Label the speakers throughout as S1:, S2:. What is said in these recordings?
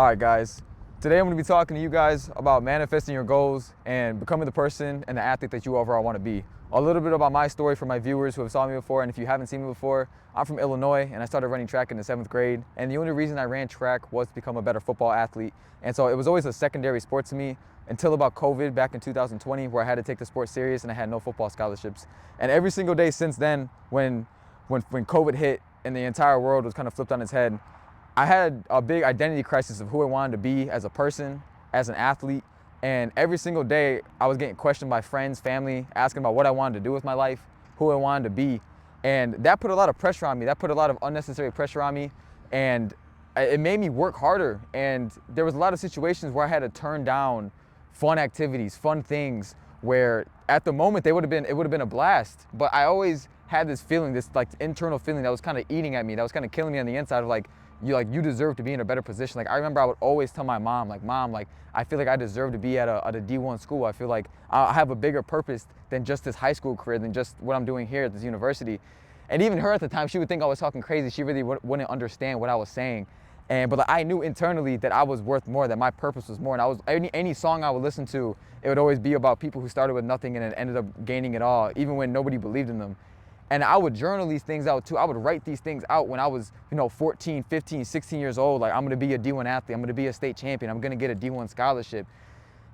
S1: All right, guys. Today I'm going to be talking to you guys about manifesting your goals and becoming the person and the athlete that you overall want to be. A little bit about my story for my viewers who have saw me before, and if you haven't seen me before, I'm from Illinois and I started running track in the 7th grade. And the only reason I ran track was to become a better football athlete. And so it was always a secondary sport to me until about COVID back in 2020, where I had to take the sport serious and I had no football scholarships. And every single day since then, when COVID hit and the entire world was kind of flipped on its head, I had a big identity crisis of who I wanted to be as a person, as an athlete, and every single day I was getting questioned by friends, family, asking about what I wanted to do with my life, who I wanted to be, and that put a lot of pressure on me. That put a lot of unnecessary pressure on me, and it made me work harder. And there was a lot of situations where I had to turn down fun activities, fun things, where at the moment it would have been a blast, but I always had this feeling, this like internal feeling that was kind of eating at me, that was kind of killing me on the inside of you deserve to be in a better position. Like I remember I would always tell my mom, Mom, I feel like I deserve to be at a D1 school. I feel like I have a bigger purpose than just this high school career, than just what I'm doing here at this university. And even her at the time, she would think I was talking crazy. She really wouldn't understand what I was saying. But like, I knew internally that I was worth more, that my purpose was more. And any song I would listen to, it would always be about people who started with nothing and then ended up gaining it all, even when nobody believed in them. And I would journal these things out too. I would write these things out when I was, 14, 15, 16 years old. Like, I'm gonna be a D1 athlete. I'm gonna be a state champion. I'm gonna get a D1 scholarship.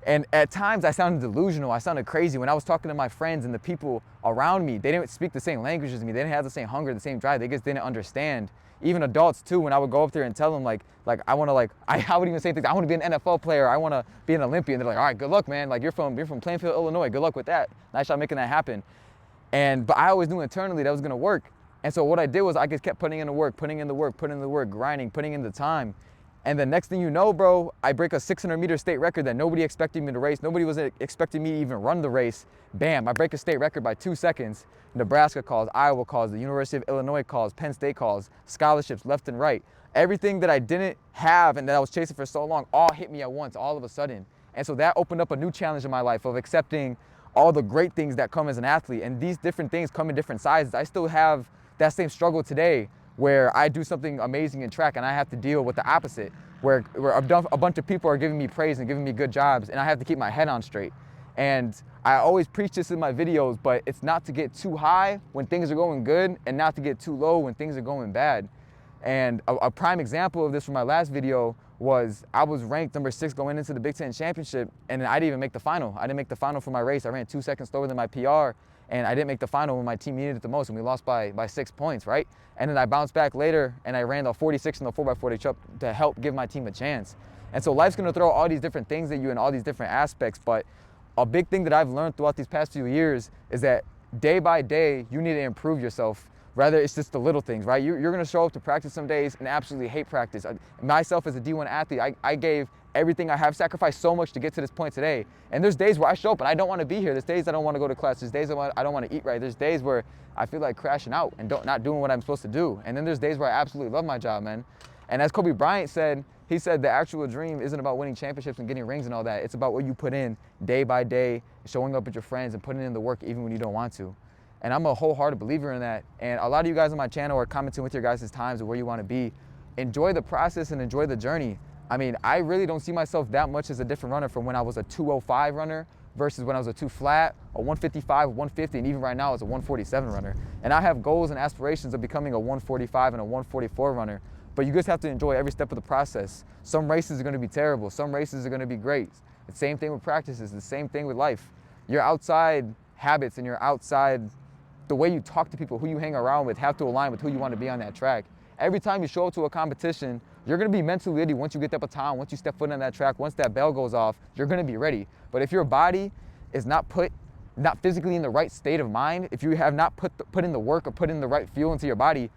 S1: And at times I sounded delusional. I sounded crazy. When I was talking to my friends and the people around me, they didn't speak the same language as me. They didn't have the same hunger, the same drive. They just didn't understand. Even adults too, when I would go up there and tell them I would even say things, I want to be an NFL player. I want to be an Olympian. They're like, all right, good luck, man. Like you're from Plainfield, Illinois. Good luck with that. Nice shot making that happen. But I always knew internally that was gonna work. And so what I did was I just kept putting in the work, grinding, putting in the time. And the next thing you know, bro, I break a 600-meter state record that nobody expected me to race. Nobody was expecting me to even run the race. Bam, I break a state record by 2 seconds. Nebraska calls, Iowa calls, the University of Illinois calls, Penn State calls, scholarships left and right. Everything that I didn't have and that I was chasing for so long all hit me at once, all of a sudden. And so that opened up a new challenge in my life of accepting all the great things that come as an athlete. And these different things come in different sizes. I still have that same struggle today where I do something amazing in track and I have to deal with the opposite, where a bunch of people are giving me praise and giving me good jobs and I have to keep my head on straight. And I always preach this in my videos, but it's not to get too high when things are going good and not to get too low when things are going bad. And a prime example of this from my last video was I was ranked number 6 going into the Big Ten Championship, and I didn't even make the final. I didn't make the final for my race. I ran 2 seconds slower than my PR, and I didn't make the final when my team needed it the most, and we lost by 6 points, right? And then I bounced back later, and I ran the 46 in the 4x40 to help give my team a chance. And so life's gonna throw all these different things at you in all these different aspects, but a big thing that I've learned throughout these past few years is that day by day, you need to improve yourself. Rather, it's just the little things, right? You're gonna show up to practice some days and absolutely hate practice. Myself as a D1 athlete, I gave everything I have, sacrificed so much to get to this point today. And there's days where I show up and I don't wanna be here. There's days I don't wanna go to class. There's days I don't wanna eat right. There's days where I feel like crashing out and not doing what I'm supposed to do. And then there's days where I absolutely love my job, man. And as Kobe Bryant said, he said the actual dream isn't about winning championships and getting rings and all that. It's about what you put in day by day, showing up with your friends and putting in the work even when you don't want to. And I'm a wholehearted believer in that. And a lot of you guys on my channel are commenting with your guys' times of where you want to be. Enjoy the process and enjoy the journey. I mean, I really don't see myself that much as a different runner from when I was a 205 runner versus when I was a 2 flat, a 155, 150, and even right now as a 147 runner. And I have goals and aspirations of becoming a 145 and a 144 runner. But you just have to enjoy every step of the process. Some races are going to be terrible. Some races are going to be great. The same thing with practices. The same thing with life. Your outside habits and your outside, the way you talk to people, who you hang around with, have to align with who you want to be on that track. Every time you show up to a competition, you're going to be mentally ready. Once you get that baton, once you step foot on that track, once that bell goes off, you're going to be ready. But if your body is not physically in the right state of mind, if you have not put in the work or put in the right fuel into your body's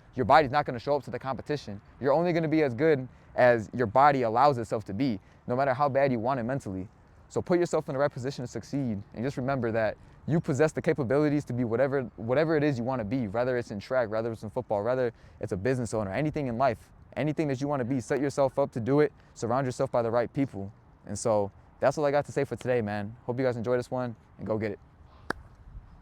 S1: not going to show up to the competition. You're only going to be as good as your body allows itself to be, no matter how bad you want it mentally. So put yourself in the right position to succeed, and just remember that you possess the capabilities to be whatever it is you want to be, whether it's in track, whether it's in football, whether it's a business owner, anything in life, anything that you want to be, set yourself up to do it, surround yourself by the right people. And so that's all I got to say for today, man. Hope you guys enjoy this one, and go get it.